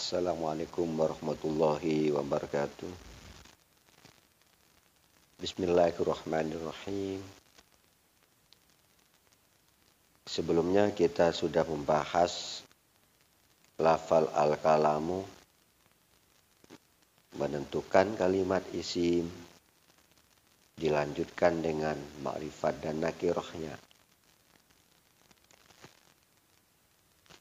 Assalamualaikum warahmatullahi wabarakatuh. Bismillahirrahmanirrahim. Sebelumnya kita sudah membahas lafal al-kalamu, menentukan kalimat isim, dilanjutkan dengan ma'rifat dan nakirahnya.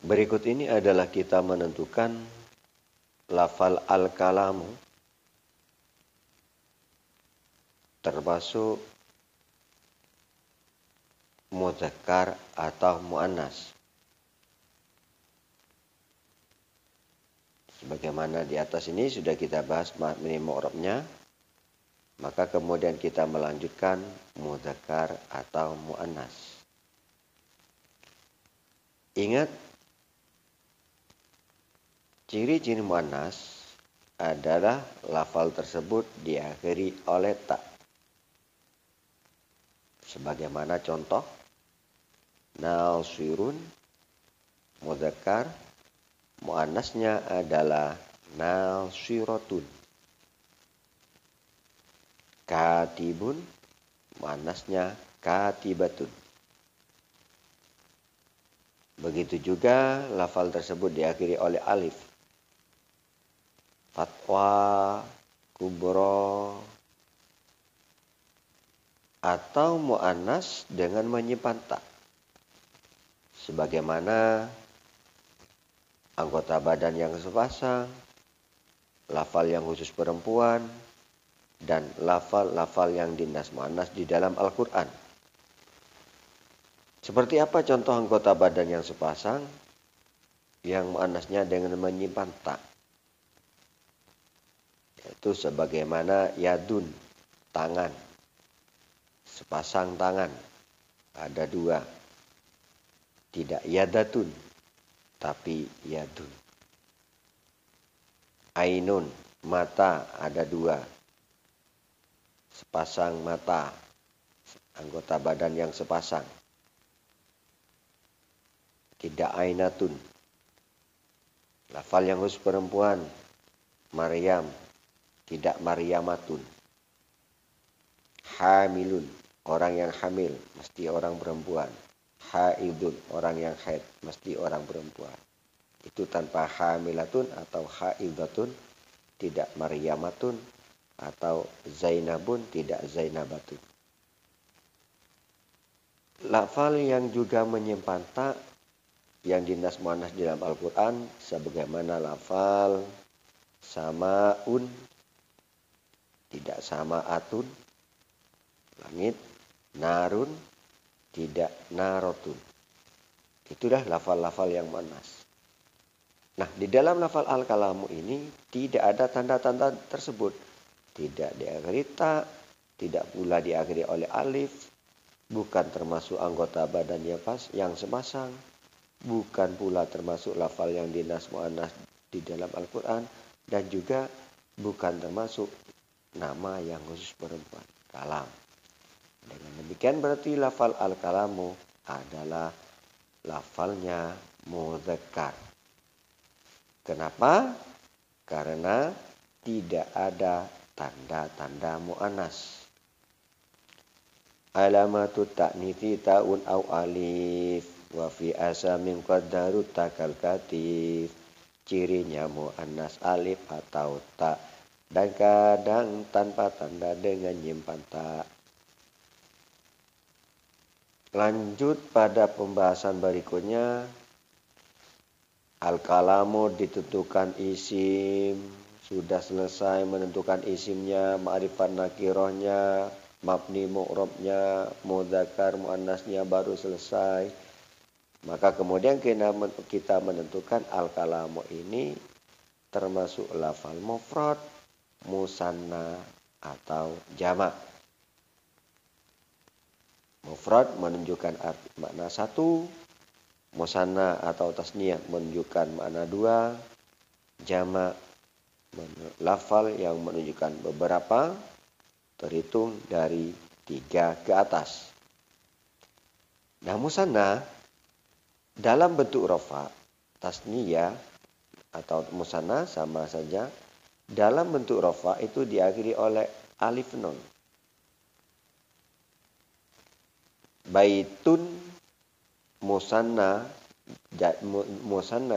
Berikut ini adalah kita menentukan lafal al-kalamu termasuk mudzakkar atau muannas. Sebagaimana di atas ini sudah kita bahas mabni mu'rabnya, maka kemudian kita melanjutkan mudzakkar atau muannas. Ingat, ciri-ciri muannas adalah lafal tersebut diakhiri oleh ta. Sebagaimana contoh, nasirun, mudzakkar, muannasnya adalah nasiratun. Katibun, muannasnya katibatun. Begitu juga lafal tersebut diakhiri oleh alif. Fatwa, kubro, atau muannas dengan menyimpan ta. Sebagaimana anggota badan yang sepasang, lafal yang khusus perempuan, dan lafal-lafal yang dinas muannas di dalam Al-Quran. Seperti apa contoh anggota badan yang sepasang yang muannasnya dengan menyimpan ta? Yaitu sebagaimana yadun, tangan. Sepasang tangan, ada dua. Tidak yadatun, tapi yadun. Ainun, mata, ada dua. Sepasang mata, anggota badan yang sepasang. Tidak ainatun. Lafal yang khusus perempuan, Maryam, tidak Maryamatun. Hamilun, orang yang hamil, mesti orang perempuan. Haidun, orang yang haid, mesti orang perempuan. Itu tanpa hamilatun atau haidatun, tidak Maryamatun, atau Zainabun, tidak Zainabatun. Lafal yang juga menyimpan ta yang dinas muannas di dalam Al-Quran, sebagaimana lafal samaun, tidak samaatun, langit, narun, tidak narotun. Itulah lafal-lafal yang muannas. Nah, di dalam lafal al-kalamu ini tidak ada tanda-tanda tersebut. Tidak diakhiri ta, tidak pula diakhiri oleh alif, bukan termasuk anggota badan yang sepasang, bukan pula termasuk lafal yang dinas muannas di dalam Al-Quran, dan juga bukan termasuk nama yang khusus perempuan, kalam. Dengan demikian berarti lafal al-kalamu adalah lafalnya mudzakkar. Kenapa? Karena tidak ada tanda-tanda muannas. Alamatu ta'nifi ta'un au alif wa fi asamin qaddaru takal katif. Cirinya muannas alif atau ta, dan kadang tanpa tanda dengan nyimpan ta. Lanjut pada pembahasan berikutnya. Al-kalamu ditentukan isim, sudah selesai menentukan isimnya, ma'rifat nakirahnya, mabni mu'rabnya, mudzakkar muannasnya baru selesai. Maka kemudian kita menentukan al-kalamu ini termasuk lafal mufrad, musanna, atau jamak. Mufrad menunjukkan arti makna satu, musanna atau tasniyah menunjukkan makna dua, jamak lafal yang menunjukkan beberapa, terhitung dari 3 ke atas. Nah, musanna dalam bentuk rafa, tasniyah, atau musanna sama saja. Dalam bentuk rafa itu diakhiri oleh alif nun. Baitun musanna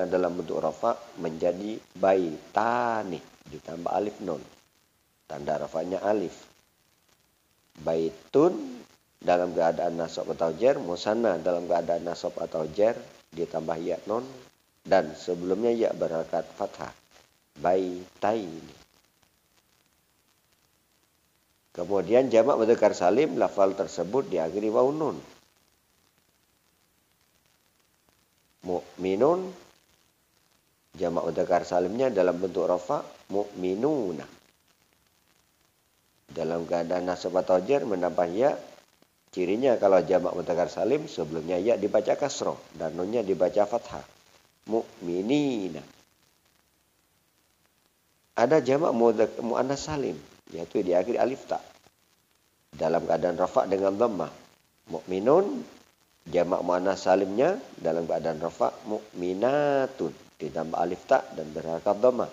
dalam bentuk rafa menjadi baitani ditambah alif nun. Tanda rafanya alif. Baitun dalam keadaan nasab atau jar, musanna dalam keadaan nasab atau jar ditambah ya nun dan sebelumnya ya berharakat fathah. Baitaini. Kemudian jamak mudzakkar salim lafal tersebut diakhiri waw nun. Mu'minun jamak mudzakkar salimnya dalam bentuk rafa mu'minuna. Dalam keadaan nasab atau jar menambah ya. Cirinya kalau jamak mudzakkar salim sebelumnya ya dibaca kasroh dan nunnya dibaca fathah. Mu'minina. Ada jamak muannas salim yaitu diakhiri alif ta. Dalam keadaan rafa dengan dhammah. Mu'minun jamak muannas salimnya dalam keadaan rafa mu'minatun ditambah alif ta dan berharakat dhammah.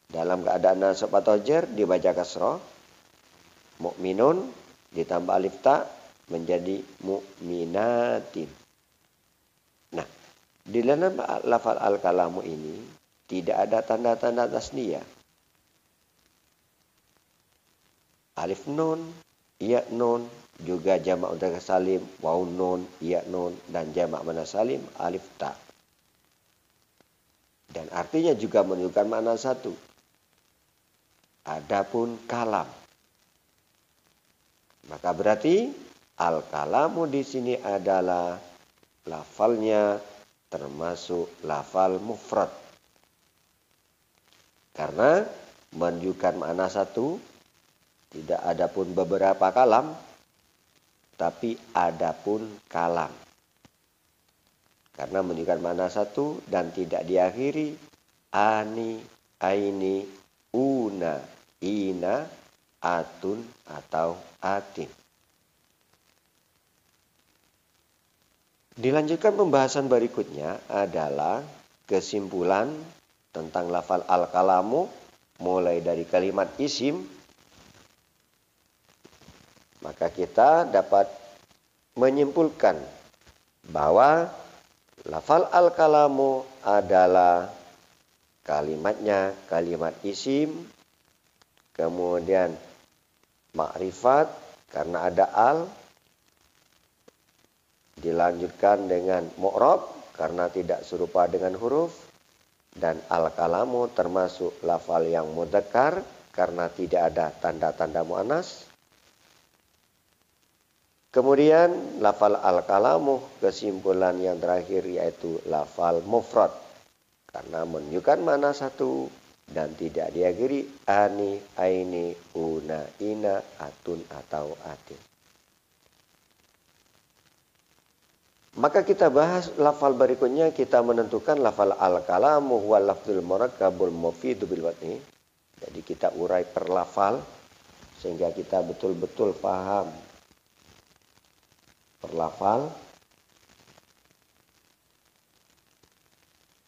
Dalam keadaan nasab atau jar dibaca kasroh. Mu'minun ditambah alif ta menjadi mu'minatin. Nah, di dalam lafal al-kalamu ini tidak ada tanda-tanda tasniyah. Alif nun, ya nun, juga jamak mudzakkar salim, waw nun, ya nun, dan jamak muannas salim alif ta. Dan artinya juga menunjukkan makna satu. Adapun kalam. Maka berarti al-kalamu di sini adalah lafalnya termasuk lafal mufrad. Karena menunjukkan makna satu, tidak ada pun beberapa kalam, tapi ada pun kalam. Karena menunjukkan makna satu dan tidak diakhiri ani, aini, una, ina, atun, atau atin. Dilanjutkan pembahasan berikutnya adalah kesimpulan tentang lafal al-kalamu mulai dari kalimat isim. Maka kita dapat menyimpulkan bahwa lafal al-kalamu adalah kalimatnya kalimat isim, kemudian makrifat karena ada al, dilanjutkan dengan mu'rab karena tidak serupa dengan huruf, dan al-kalamu termasuk lafal yang mudzakkar karena tidak ada tanda-tanda muannas. Kemudian lafal al-kalamu kesimpulan yang terakhir yaitu lafal mufrad karena menunjukkan makna satu dan tidak diakhiri ani, aini, una, ina, atun, atau atin. Maka kita bahas lafal berikutnya, kita menentukan lafal al-kalamu huwa lafzul murakkabul mufidu bil watni. Jadi kita urai per lafal sehingga kita betul-betul paham per lafal.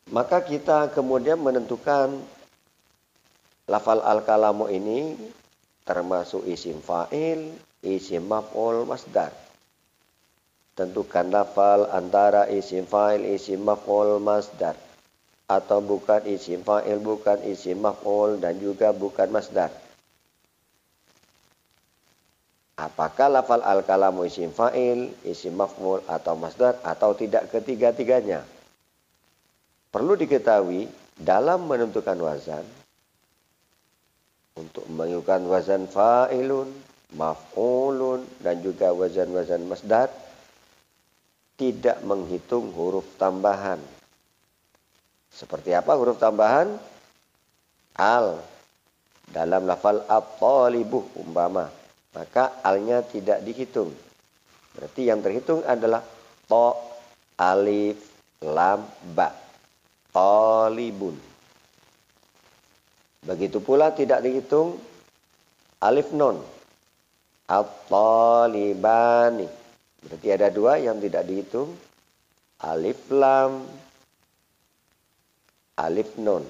Maka kita kemudian menentukan lafal al-kalamu ini termasuk isim fa'il, isim maf'ul, masdar. Tentukan lafal antara isim fa'il, isim maf'ul, masdar. Atau bukan isim fa'il, bukan isim maf'ul, dan juga bukan masdar. Apakah lafal al-kalamu isim fa'il, isim maf'ul, atau masdar, atau tidak ketiga-tiganya? Perlu diketahui dalam menentukan wazan, untuk menentukan wazan fa'ilun, maf'ulun, dan juga wazan-wazan masdar, tidak menghitung huruf tambahan. Seperti apa huruf tambahan? Al. Dalam lafal at-talibu umpama. Maka alnya tidak dihitung. Berarti yang terhitung adalah to, alif, lam, ba. Talibun. Begitu pula tidak dihitung alif nun. At-talibani. Berarti ada dua yang tidak dihitung. Alif lam alif nun.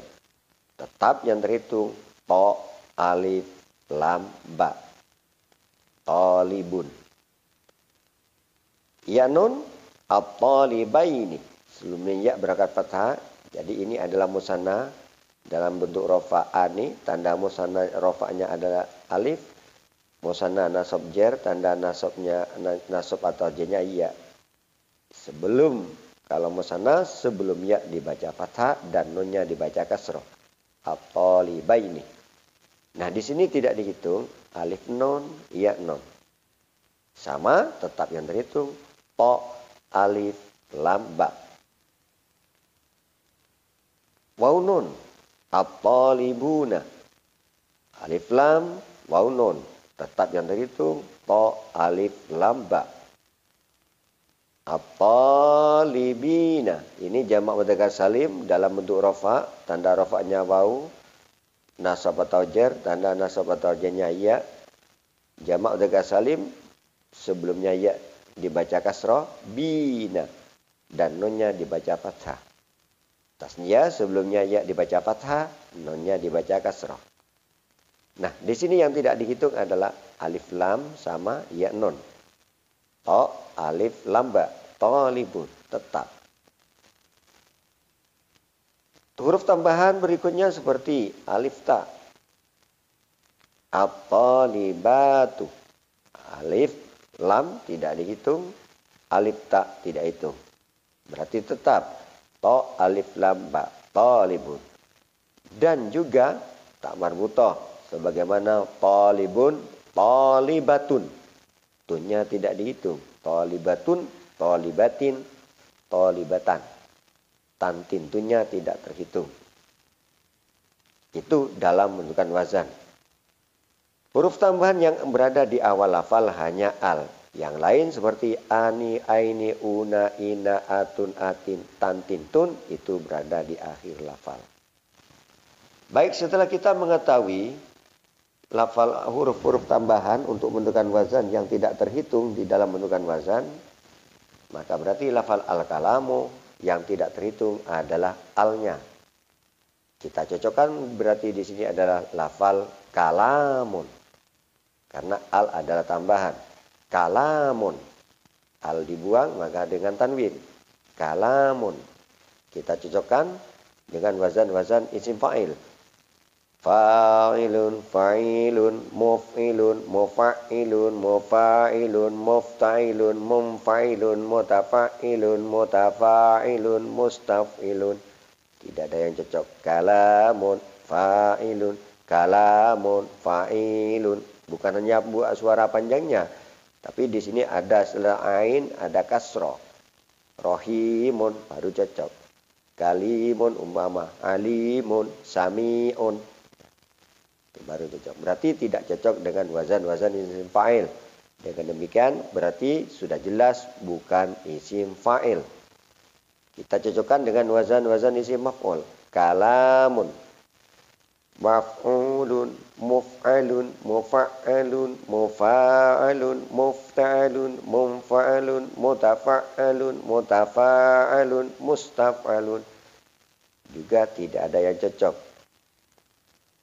Tetap yang terhitung to, alif, lam, ba. Talibun. Ya nun at-talibaini. Sebelumnya ya berangkat fathah. Jadi ini adalah musanna dalam bentuk rofa ani. Tanda musanna rofanya adalah alif. Musanna nasab jer. Tanda nasabnya nasab atau jenya ya. Sebelum kalau musanna sebelum ya dibaca fathah dan nunnya dibaca kasroh. At-talibaini. Nah di sini tidak dihitung alif nun, ya nun. Sama tetap yang terhitung to, alif, lam, ba. Waw nun at-talibuna. Alif lam, waw nun. Tetap yang terhitung to, alif, lam, ba. At-talibina. Ini jamak mudzakkar salim dalam bentuk rafa. Tanda rafanya waw. Nasab atau jar. Tanda nasab atau jarnya ya. Jamak mudzakkar salim. Sebelumnya ya dibaca kasroh. Bina. Dan nunnya dibaca fathah. Tasniyah sebelumnya ya dibaca fathah, nunnya dibaca kasroh. Nah, di sini yang tidak dihitung adalah alif lam sama ya nun. To, alif, lam, ba. Talibun, tetap. Huruf tambahan berikutnya seperti alif ta. At-talibatu. Alif, lam tidak dihitung, alif ta tidak hitung. Berarti tetap to, alif, lam, ba, talibun. Dan juga tak marbutoh. Sebagaimana talibun, talibatun. Tunnya tidak dihitung. Talibatun, talibatin, talibatan. Tantin tunnya tidak terhitung. Itu dalam menentukan wazan. Huruf tambahan yang berada di awal lafal hanya al. Yang lain seperti ani, aini, una, ina, atun, atin, tantin, tun itu berada di akhir lafal. Baik, setelah kita mengetahui lafal huruf-huruf tambahan untuk menentukan wazan yang tidak terhitung di dalam menentukan wazan, maka berarti lafal al-kalamu yang tidak terhitung adalah alnya. Kita cocokkan berarti di sini adalah lafal kalamun. Karena al adalah tambahan. Kalamun. Al dibuang maka dengan tanwin. Kalamun. Kita cocokkan dengan wazan-wazan isim fa'il. Fa'ilun, fa'ilun, muf'ilun, mufa'ilun, mufa'ilun, mufta'ilun, mumfa'ilun, mutafa'ilun, mutafa'ilun, mustaf'ilun. Tidak ada yang cocok. Kalamun, fa'ilun, kalamun, fa'ilun. Bukan hanya buat suara panjangnya, tapi di sini ada setelah ain, ada kasroh. Rohimun baru cocok. Kalimun umpama, alimun, samiun. Itu baru cocok. Berarti tidak cocok dengan wazan-wazan isim fa'il. Dengan demikian berarti sudah jelas bukan isim fa'il. Kita cocokkan dengan wazan-wazan isim maf'ul. Kalamun, maf'ulun, muf'alun, mufa'alun, mufa'alun, mufta'alun, mumfa'alun, mutafa'alun, mutafa'alun, mustaf'alun. Juga tidak ada yang cocok.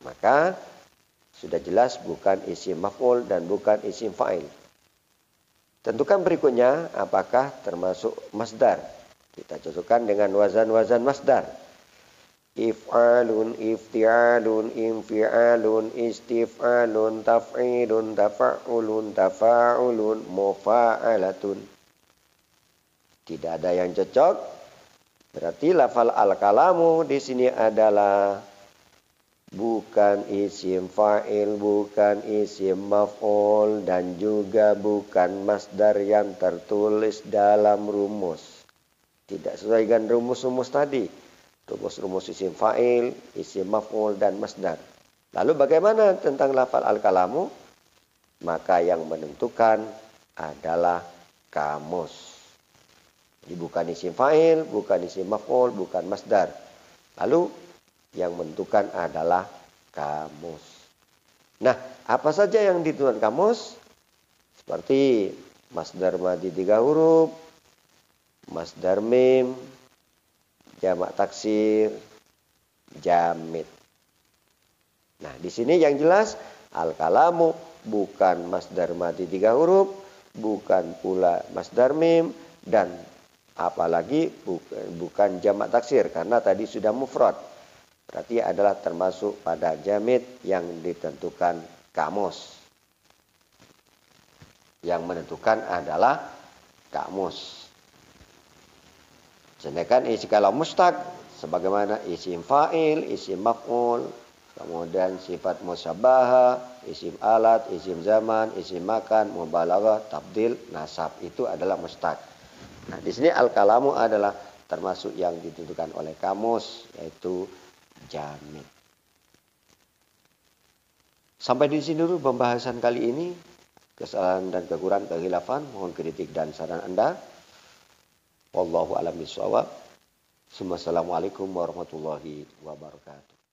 Maka sudah jelas bukan isim maf'ul dan bukan isim fa'il. Tentukan berikutnya apakah termasuk masdar. Kita cocokkan dengan wazan-wazan masdar. If'alun, ifti'alun, infi'alun, istif'alun, taf'ilun, tafa'ulun, tafa'ulun, mufa'alatun. Tidak ada yang cocok. Berarti lafal al-kalamu di sini adalah bukan isim fa'il, bukan isim maf'ul, dan juga bukan masdar yang tertulis dalam rumus. Tidak sesuai dengan rumus-rumus tadi. Rumus-rumus isim fa'il, isim maf'ul, dan masdar. Lalu bagaimana tentang lafal al-kalamu? Maka yang menentukan adalah kamus. Jadi bukan isim fa'il, bukan isim maf'ul, bukan masdar. Lalu yang menentukan adalah kamus. Nah, apa saja yang ditentukan kamus? Seperti masdar madhi 3 huruf, masdar mim, jamak taksir, jamid. Nah, di sini yang jelas al-kalamu bukan masdar mati 3 huruf, bukan pula masdar mim, dan apalagi bukan jamak taksir karena tadi sudah mufrad. Berarti adalah termasuk pada jamid yang ditentukan kamus. Yang menentukan adalah kamus. Sedangkan isi kalau mustaq sebagaimana isim fa'il, isim maf'ul, kemudian sifat musyabbahah, isim alat, isim zaman, isim makan, mubalaghah, tabdil, nasab itu adalah mustaq. Nah, di sini al-kalamu adalah termasuk yang ditentukan oleh kamus yaitu jamid. Sampai di sini dulu pembahasan kali ini. Kesalahan dan kekurangan kekhilafan mohon kritik dan saran Anda. Wallahu a'lam bishawab. Assalamualaikum warahmatullahi wabarakatuh.